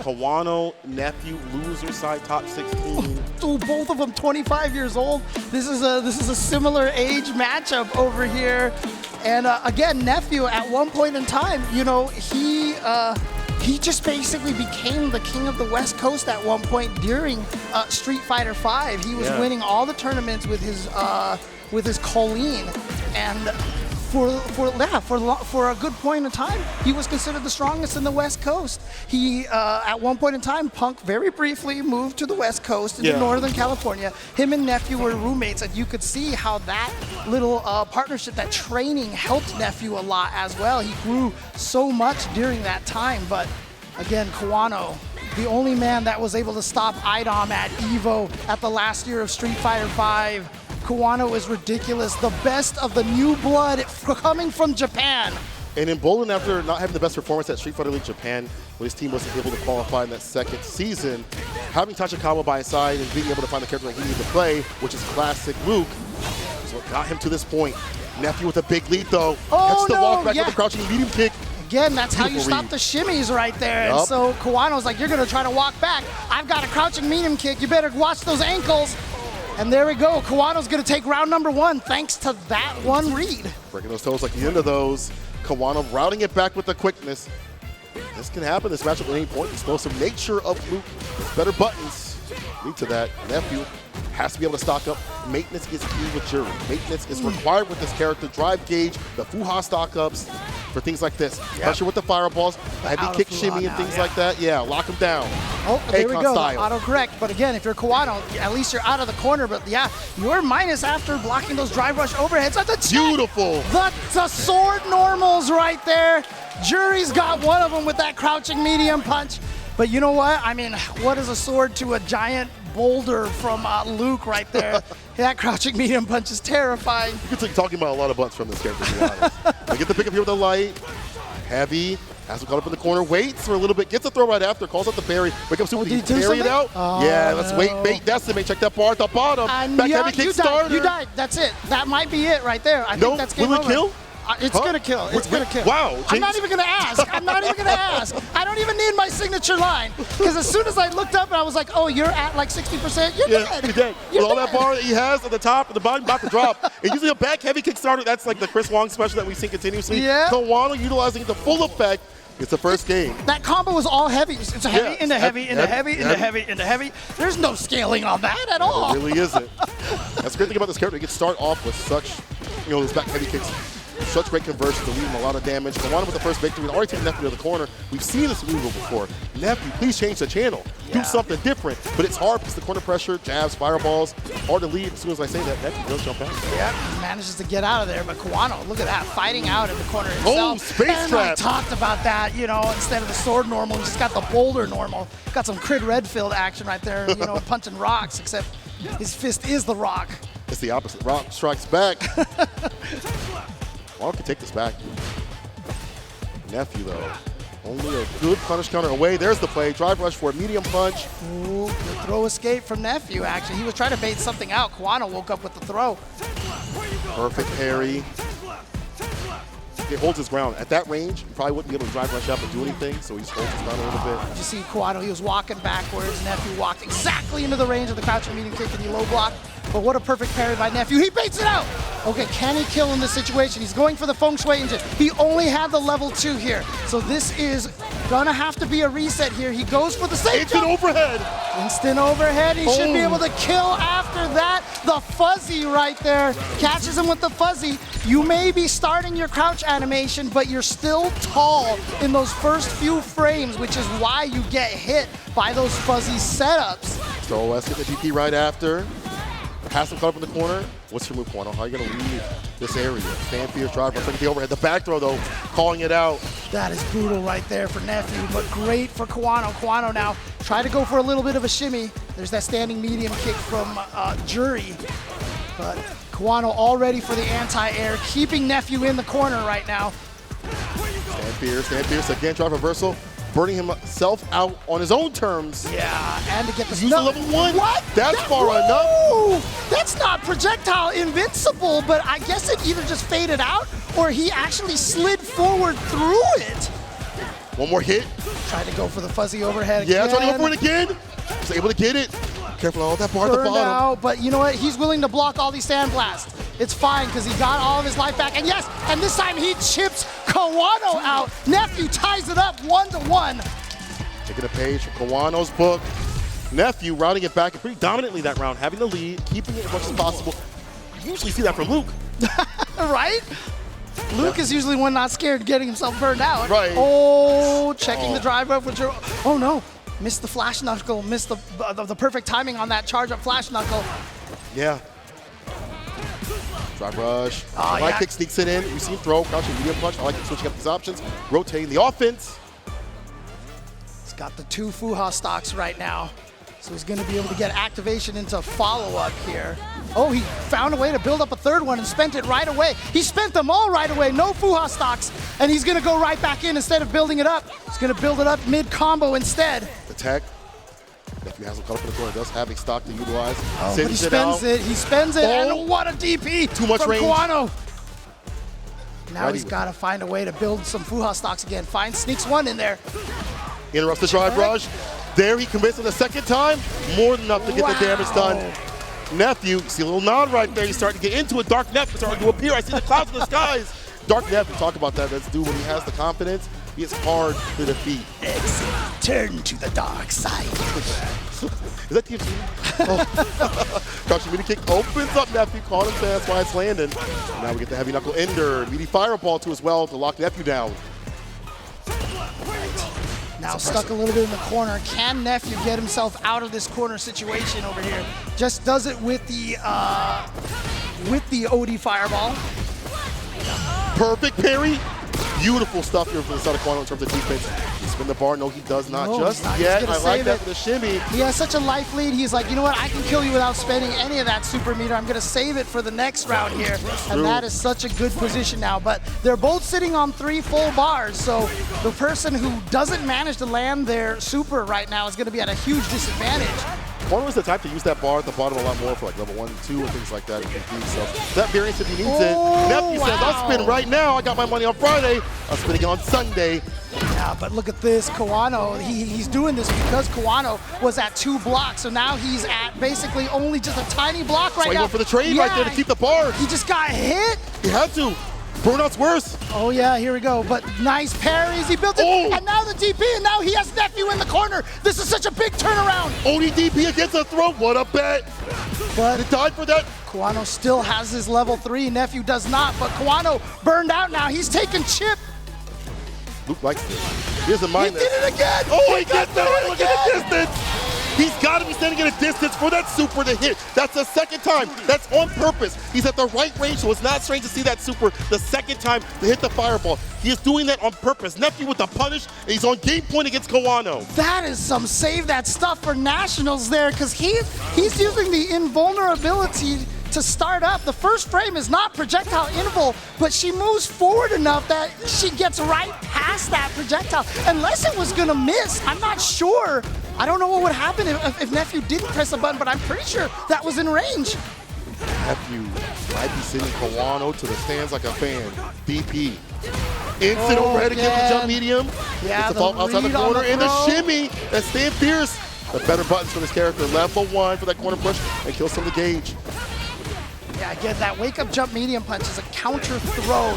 Kawano, Nephew, loser side, top 16. Ooh, both of them 25 years old. This is a similar age matchup over here. And again, Nephew, at one point in time, you know, he just basically became the king of the West Coast at one point during Street Fighter V. He was winning all the tournaments with his Colleen, and for a good point in time, he was considered the strongest in the West Coast. He, at one point in time, Punk very briefly moved to the West Coast into Northern California. Him and Nephew were roommates, and you could see how that little partnership, that training, helped Nephew a lot as well. He grew so much during that time. But again, Kawano, the only man that was able to stop Idom at EVO at the last year of Street Fighter V. Kawano is ridiculous. The best of the new blood coming from Japan. And emboldened after not having the best performance at Street Fighter League Japan, when his team wasn't able to qualify in that second season, having Tachikawa by his side and being able to find the character that he needed to play, which is classic Luke, is what got him to this point. Nephew with a big lead though. Catches the walk back with the crouching medium kick. Again, that's how you stop the shimmies right there. And so Kawano's like, you're gonna try to walk back. I've got a crouching medium kick. You better watch those ankles. And there we go. Kawano's going to take round number 1 thanks to that one read. Breaking those toes like the end of those. Kawano routing it back with the quickness. This can happen. This matchup at any point. The explosive nature of Luke. Better buttons lead to that. Nephew has to be able to stock up. Maintenance is key with Juri. Maintenance is required with this character. Drive gauge, the Fuha stock ups for things like this. Pressure with the fireballs, heavy kick shimmy and things like that. Yeah, lock him down. Oh, there we go. Auto correct. But again, if you're Kawano, at least you're out of the corner. But yeah, you're minus after blocking those drive rush overheads. That's beautiful. The sword normals right there. Juri's got one of them with that crouching medium punch. But you know what? I mean, what is a sword to a giant boulder from Luke right there? That crouching medium punch is terrifying. You could be talking about a lot of bunts from this character, to be honest. They get the pick up here with the light. Heavy. Has him caught up in the corner. Waits for a little bit. Gets the throw right after. Calls out the parry. Wake up super. Did he parry it out? Yeah, let's wait. Bait decimate. Check that bar at the bottom. Back heavy kick starter. You died. That's it. That might be it right there. I think that's game over. Will it kill? It's gonna kill. It's gonna kill. Wow. I'm not even gonna ask. I'm not even gonna ask. I don't even need my signature line. Because as soon as I looked up and I was like, oh, you're at like 60%, you're dead. You're dead. With all that bar that he has at the top and the bottom about to drop. And usually a back heavy kick starter, that's like the Chris Wong special that we've seen continuously. Yeah. Kawano utilizing the full effect. It's the first game. That combo was all heavy. It's a heavy, into heavy, into heavy, into heavy, into heavy. There's no scaling on that at all. It really isn't. That's the great thing about this character. He can start off with such, those back heavy kicks. Such great conversion to leave him a lot of damage. Kawano with the first victory. Already taken Nephew to the corner. We've seen this move before. Nephew, please change the channel. Do something different. But it's hard because the corner pressure, jabs, fireballs, hard to lead. As soon as I say that, Nephew does jump out. Yeah, he manages to get out of there. But Kawano, look at that, fighting out in the corner himself. Oh, space trap. I talked about that, instead of the sword normal, he's just got the boulder normal. Got some Crid Redfield action right there, punching rocks, except his fist is the rock. It's the opposite. Rock strikes back. Kawano can take this back. Nephew, though, only a good punish counter away. There's the play. Drive rush for a medium punch. Ooh, the throw escape from Nephew, actually. He was trying to bait something out. Kawano woke up with the throw. Perfect parry. He holds his ground. At that range, he probably wouldn't be able to drive rush up and do anything, so he just holds his ground a little bit. You see Kawano, he was walking backwards. Nephew walked exactly into the range of the crouching medium kick and he low blocked. But what a perfect parry by Nephew. He baits it out. Okay, can he kill in this situation? He's going for the Feng Shui engine. He only had the level 2 here. So this is gonna have to be a reset here. He goes for the safe Instant overhead. Instant overhead. He should be able to kill after that. The fuzzy right there. Catches him with the fuzzy. You may be starting your crouch animation, but you're still tall in those first few frames, which is why you get hit by those fuzzy setups. So let's get the DP right after. Pass him caught up in the corner. What's your move, Kawano? How are you going to leave this area? Stand fierce, drive, look at the overhead. The back throw, though, calling it out. That is brutal right there for Nephew, but great for Kawano. Kawano now try to go for a little bit of a shimmy. There's that standing medium kick from Juri. But Kawano all ready for the anti-air, keeping Nephew in the corner right now. Stand fierce. Again, drive reversal. Burning himself out on his own terms. Yeah, and to get this level 1. What? That's far enough. That's not projectile invincible, but I guess it either just faded out or he actually slid forward through it. One more hit. Trying to go for the fuzzy overhead Yeah, again. trying to go for it again. He's able to get it. Careful on that bar at the Burned bottom. out, but you know what? He's willing to block all these sandblasts. It's fine because he got all of his life back. And yes, and this time he chips Kawano out. Nephew ties it up 1-1. Taking a page from Kawano's book. Nephew routing it back pretty dominantly that round, having the lead, keeping it as much as possible. You usually see that from Luke. Right? Luke is usually one not scared of getting himself burned out. Right. Oh, checking the drive up with Juri. Oh no, missed the flash knuckle, missed the perfect timing on that charge up flash knuckle. Yeah. Drive rush. Oh, Right yeah. kick sneaks it in. We see him throw, crouching medium punch. I like him switching up these options, rotating the offense. He's got the 2 Fuha stocks right now. So he's going to be able to get activation into follow-up here. Oh, he found a way to build up a third one and spent it right away. He spent them all right away, no Fuha stocks, and he's going to go right back in instead of building it up. He's going to build it up mid-combo instead. The tech. Nephew has him cut up in the corner, does have a stock to utilize. Oh, but he spends it, Oh. and what a DP Too much from range. Kawano. Now Righty. he's got to find a way to build some Fuha stocks again. Sneaks one in there. Interrupts the drive rush. There he commits it a second time. More than enough to get the damage done. Nephew, see a little nod right there. He's starting to get into it. Dark Nephew starting to appear. I see the clouds in the skies. Dark Nephew, talk about that. That's dude when he has the confidence. He is hard to defeat. Exit. Turn to the dark side. Is that TFC? Oh. Crouching meaty kick opens up Nephew. Caught him, that's why it's landing. Now we get the heavy knuckle ender. Meaty fireball too as well to lock Nephew down. Now stuck a little bit in the corner. Can Nephew get himself out of this corner situation over here? Just does it with the OD fireball. Perfect parry. Beautiful stuff here from the side of Kawano in terms of defense. He spin the bar. No, he does not No, just he's not. yet. He's I gonna like save that it. for the shimmy. He has such a life lead. He's like, you know what? I can kill you without spending any of that super meter. I'm going to save it for the next round here. And that is such a good position now. But they're both sitting on 3 full bars. So the person who doesn't manage to land their super right now is going to be at a huge disadvantage. Kawano is the type to use that bar at the bottom a lot more for like level 1 and 2 and things like that. So that variance if he needs it. Nephew says, I'll spin right now. I got my money on Friday. I'm spinning it on Sunday. Yeah, but look at this, Kawano, he's doing this because Kawano was at 2 blocks, so now he's at basically only just a tiny block right So he now. went for the trade right there to keep the bar. He just got hit. He had to. Burnout's worse. Oh yeah, here we go, but nice parries, he built it, and now the DP, and now he has Nephew in the corner. This is such a big turnaround. ODDP against the throw, what a bet. But It died for that. Kawano still has his level 3, Nephew does not, but Kawano burned out now, he's taking chip. Luke likes this. He doesn't mind He did that. it again. Oh, he gets it that. Look at the again. distance. He's got to be standing at a distance for that super to hit. That's the second time. That's on purpose. He's at the right range, so it's not strange to see that super the second time to hit the fireball. He is doing that on purpose. Nephew with the punish, and he's on game point against Kawano. That is some save that stuff for nationals there, because he's using the invulnerability to start up. The first frame is not projectile invul, but she moves forward enough that she gets right past that projectile. Unless it was gonna miss, I'm not sure. I don't know what would happen if Nephew didn't press the button, but I'm pretty sure that was in range. Nephew might be sending Kawano to the stands like a fan. DP. Instant overhead against the jump medium. Yeah, It's a fall outside the lead on corner, and the throw. shimmy. That's staying fierce. The better buttons for this character. Level 1 for that corner push and kill some of the gauge. Yeah, again, that wake-up jump medium punch is a counter throw.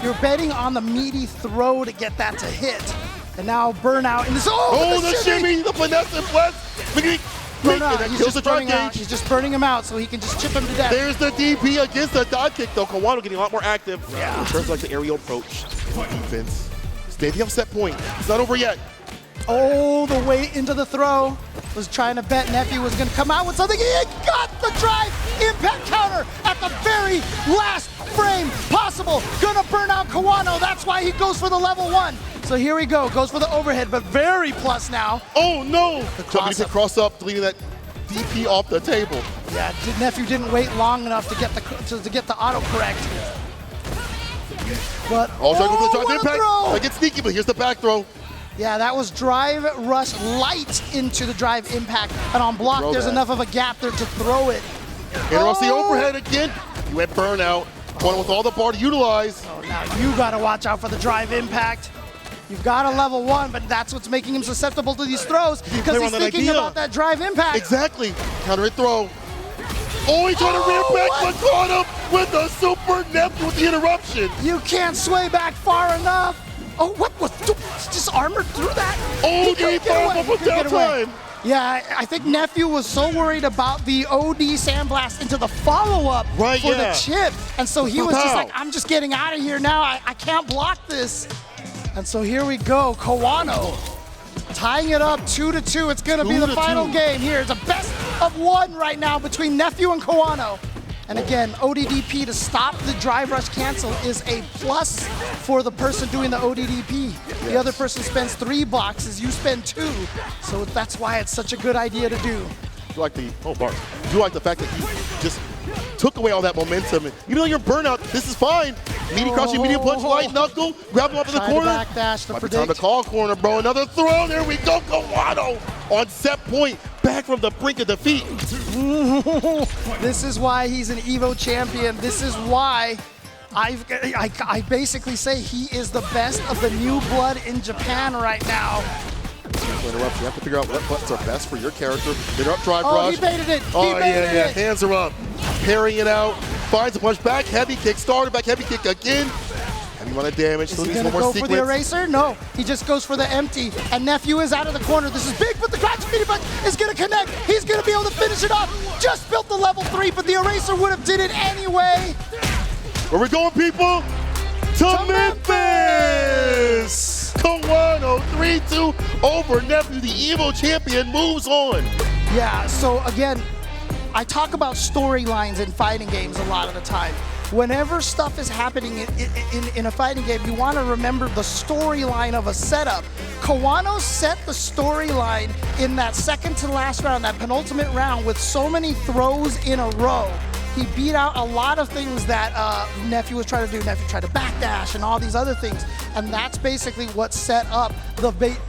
You're betting on the meaty throw to get that to hit. And now burnout, and this, The shimmy, the finesse and bless. And that He's kills just the drive burning out. gauge. He's just burning him out so he can just chip him to death. There's the DP against the dodge kick, though. Kawano getting a lot more active. Yeah. In terms of like the aerial approach. Defense. Stay at the upset point. It's not over yet. Oh, the way into the throw. Was trying to bet Nephew was going to come out with something. He got the drive impact counter at the very last frame possible. Gonna burn out Kawano. That's why he goes for the level 1. So here we go. Goes for the overhead, but very plus now. Oh, no. cross up. Cross up, deleting that DP off the table. Yeah, Nephew didn't wait long enough to get the autocorrect. But Oh, trying to go for the what drive a impact. throw! I get sneaky, but here's the back throw. Yeah, that was drive rush light into the drive impact, and on block Throw there's that. enough of a gap there to throw it. Interrupts the Oh! overhead again. He went burnout. One with all the bar to utilize. Oh, now you gotta watch out for the drive impact. You've got a level 1, but that's what's making him susceptible to these throws because he's thinking about that drive impact. Exactly. Counter hit throw. Oh, he tried to rear back, but caught him with a super Nephew with the interruption. You can't sway back far enough. Oh, what was just armored through that? Oh, he fumbled with downtime. Yeah, I think Nephew was so worried about the OD sandblast into the follow-up for the chip. And so he was just like, I'm just getting out of here now. I can't block this. And so here we go, Kawano tying it up 2-2. It's going to be the final game here. It's a best of 1 right now between Nephew and Kawano. And again, ODDP to stop the drive rush cancel is a plus for the person doing the ODDP. The other person spends 3 boxes, you spend 2. So that's why it's such a good idea to do. Do like the do like the fact that he just took away all that momentum. And even though you're burnout, this is fine. Medium crouching, medium punch, light knuckle, grab him up in the corner. Backdash to predict. Time to call corner, bro. Another throw. There we go. Kawano on set point, back from the brink of defeat. This is why he's an EVO champion. This is why I basically say he is the best of the new blood in Japan right now. Interrupt. You have to figure out what buttons are best for your character. Interrupt drive rush. Oh, he baited it. Oh, yeah. Hands are up. Parrying it out. Finds a punch back. Heavy kick. Started back. Heavy kick again. Heavy amount of damage. Is he going to go for the eraser? No. He just goes for the empty. And Nephew is out of the corner. This is big, but the crouch medium punch is going to connect. He's going to be able to finish it off. Just built the level 3, but the eraser would have did it anyway. Where we going, people? To Memphis! Kawano 3-2 over Nephew. The EVO champion moves on. Yeah, so again, I talk about storylines in fighting games a lot of the time. Whenever stuff is happening in a fighting game, you want to remember the storyline of a setup. Kawano set the storyline in that second to last round, that penultimate round, with so many throws in a row. He beat out a lot of things that Nephew was trying to do. Nephew tried to backdash and all these other things. And that's basically what set up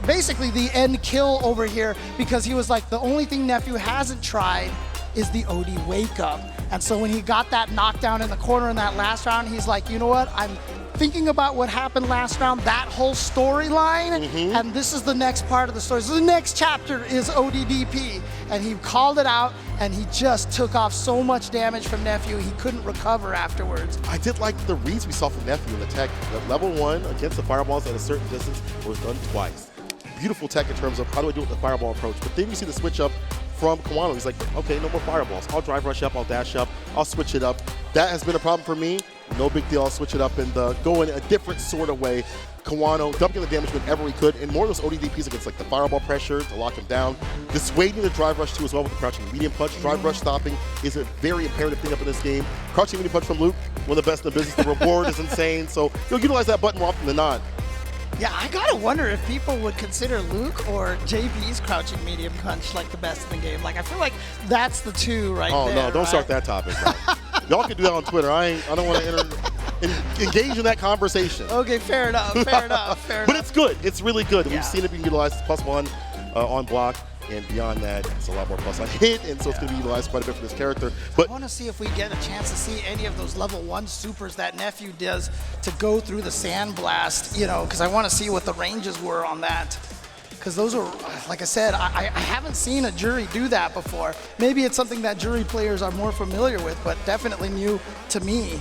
basically the end kill over here, because he was like, the only thing Nephew hasn't tried is the OD wake up. And so when he got that knockdown in the corner in that last round, he's like, you know what? I'm thinking about what happened last round, that whole storyline, and this is the next part of the story. So the next chapter is ODDP, and he called it out, and he just took off so much damage from Nephew, he couldn't recover afterwards. I did like the reads we saw from Nephew in the tech. Level 1 against the fireballs at a certain distance was done twice. Beautiful tech in terms of how do I do it with the fireball approach, but then you see the switch up from Kawano. He's like, okay, no more fireballs. I'll drive rush up, I'll dash up, I'll switch it up. That has been a problem for me. No big deal, I'll switch it up and go in a different sort of way. Kawano dumping the damage whenever he could, and more of those ODDPs against like the fireball pressure to lock him down. Dissuading the drive rush too as well with the crouching medium punch. Drive rush stopping is a very imperative thing up in this game. Crouching medium punch from Luke, one of the best in the business. The reward is insane, so you'll utilize that button more often than not. Yeah, I gotta wonder if people would consider Luke or JP's crouching medium punch like the best in the game. Like, I feel like that's the two right there. Oh no, don't start that topic, bro. Y'all can do that on Twitter. I don't want to engage in that conversation. Okay, fair enough, fair enough. But it's good. It's really good. We've seen it being utilized. It's +1 on block. And beyond that, it's a lot more plus on hit, and so it's going to be utilized quite a bit for this character. But I want to see if we get a chance to see any of those level 1 supers that Nephew does to go through the sandblast, you know, because I want to see what the ranges were on that. Because those are, like I said, I haven't seen a Juri do that before. Maybe it's something that Juri players are more familiar with, but definitely new to me.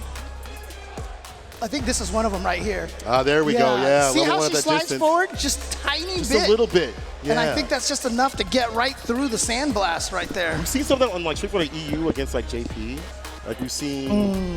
I think this is one of them right here. There we go, yeah. See how she slides forward? Just tiny bit. Just a little bit. Yeah. And I think that's just enough to get right through the sandblast right there. We've seen some of that on like Street Fighter EU against like JP. Like we've seen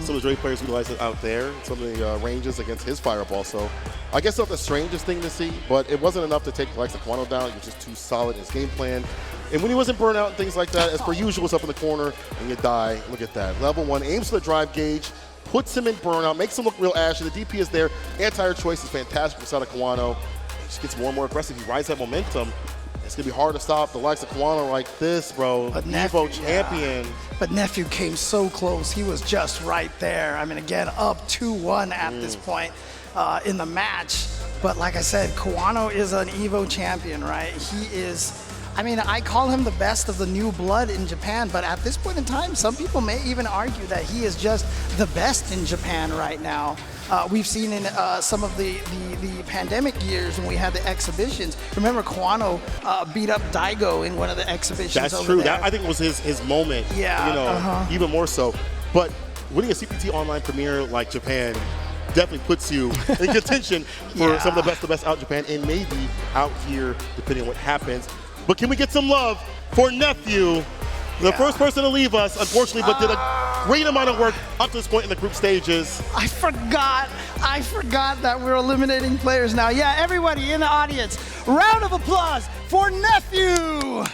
some of the Juri players utilize it out there, some of the ranges against his fireball. So I guess not the strangest thing to see, but it wasn't enough to take the likes of Kawano down. He was just too solid in his game plan. And when he wasn't burnout and things like that, as per usual, was up in the corner and you die. Look at that. Level 1 aims for the drive gauge, puts him in burnout, makes him look real ashy. The DP is there. Anti-air choice is fantastic for Sada Kawano. Just gets more and more aggressive. He rides that momentum. It's going to be hard to stop the likes of Kawano like this, bro. But EVO champion. Yeah. But Nephew came so close. He was just right there. I mean, again, up 2-1 at this point in the match. But like I said, Kawano is an EVO champion, right? He is I mean, I call him the best of the new blood in Japan, but at this point in time, some people may even argue that he is just the best in Japan right now. We've seen in some of the pandemic years when we had the exhibitions. Remember, Kawano beat up Daigo in one of the exhibitions. That's true. That, I think, was his moment. Yeah. You know, even more so. But winning a CPT online premiere like Japan definitely puts you in contention for some of the best out in Japan, and maybe out here, depending on what happens. But can we get some love for Nephew, the first person to leave us, unfortunately, but did a great amount of work up to this point in the group stages. I forgot that we're eliminating players now. Yeah, everybody in the audience, round of applause for Nephew.